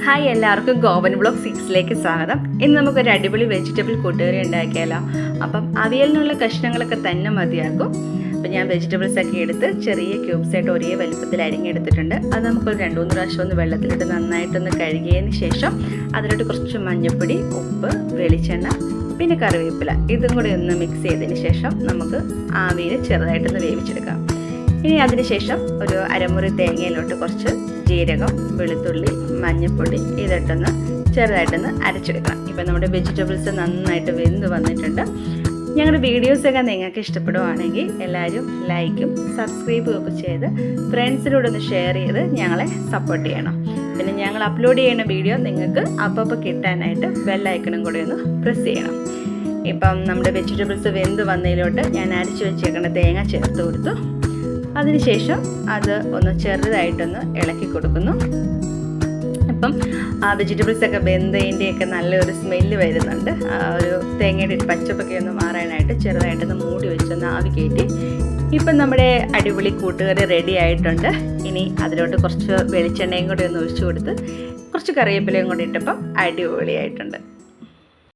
Hi, എല്ലാവർക്കും Goan vlog 6ലേക്ക് സ്വാഗതം. ഇന്ന് നമുക്കൊരു അടിപൊളി വെജിറ്റബിൾ കൂട്ടുകറി ഉണ്ടാക്കിയാലോ. അപ്പം അവിയലിനുള്ള കഷ്ണങ്ങളൊക്കെ തന്നെ മതിയാക്കും. അപ്പം ഞാൻ വെജിറ്റബിൾസൊക്കെ എടുത്ത് ചെറിയ ക്യൂബ്സായിട്ട് ഒരേ വലിപ്പത്തിൽ അരിഞ്ഞെടുത്തിട്ടുണ്ട്. അത് നമുക്കൊരു 2-3 പ്രാവശ്യം ഒന്ന് വെള്ളത്തിലിട്ട് നന്നായിട്ടൊന്ന് കഴുകിയതിന് ശേഷം അതിലോട്ട് കുറച്ച് മഞ്ഞൾപ്പൊടി, ഉപ്പ്, വെളിച്ചെണ്ണ, പിന്നെ കറിവേപ്പില ഇതും കൂടി ഒന്ന് മിക്സ് ചെയ്തതിന് ശേഷം നമുക്ക് ആവിയിൽ ചെറുതായിട്ടൊന്ന് വേവിച്ചെടുക്കാം. ഇനി അതിനുശേഷം ഒരു അരമുറി തേങ്ങയിലോട്ട് കുറച്ച് ജീരകം, വെളുത്തുള്ളി, മഞ്ഞൾപ്പൊടി ഇതിട്ടൊന്ന് ചെറുതായിട്ടൊന്ന് അരച്ചെടുക്കണം. ഇപ്പം നമ്മുടെ വെജിറ്റബിൾസ് നന്നായിട്ട് വെന്ത് വന്നിട്ടുണ്ട്. ഞങ്ങളുടെ വീഡിയോസൊക്കെ നിങ്ങൾക്ക് ഇഷ്ടപ്പെടുവാണെങ്കിൽ എല്ലാവരും ലൈക്കും സബ്സ്ക്രൈബും ഒക്കെ ചെയ്ത് ഫ്രണ്ട്സിനോട് ഒന്ന് ഷെയർ ചെയ്ത് ഞങ്ങളെ സപ്പോർട്ട് ചെയ്യണം. പിന്നെ ഞങ്ങൾ അപ്ലോഡ് ചെയ്യുന്ന വീഡിയോ നിങ്ങൾക്ക് അപ്പോൾ കിട്ടാനായിട്ട് ബെല്ലൈക്കണും കൂടി ഒന്ന് പ്രസ് ചെയ്യണം. ഇപ്പം നമ്മുടെ വെജിറ്റബിൾസ് വെന്ത് വന്നതിലോട്ട് ഞാൻ അരച്ച് വെച്ചേക്കുന്ന തേങ്ങ ചേർത്ത് കൊടുത്തു. അതിനുശേഷം അത് ഒന്ന് ചെറുതായിട്ടൊന്ന് ഇളക്കി കൊടുക്കുന്നു. അപ്പം ആ വെജിറ്റബിൾസൊക്കെ വെന്തതിൻ്റെയൊക്കെ നല്ലൊരു സ്മെല്ല് വരുന്നുണ്ട്. ഒരു തേങ്ങയുടെ പച്ചപ്പൊക്കെ ഒന്ന് മാറാനായിട്ട് ചെറുതായിട്ടൊന്ന് മൂടി വെച്ചൊന്ന് ആവി കയറ്റി. ഇപ്പം നമ്മുടെ അടിപൊളി കൂട്ടുകറി റെഡി ആയിട്ടുണ്ട്. ഇനി അതിലോട്ട് കുറച്ച് വെളിച്ചെണ്ണയും കൂടി ഒന്ന് ഒഴിച്ചു കൊടുത്ത് കുറച്ച് കറിവേപ്പിലയും കൂടി ഇട്ടപ്പം അടിപൊളിയായിട്ടുണ്ട്.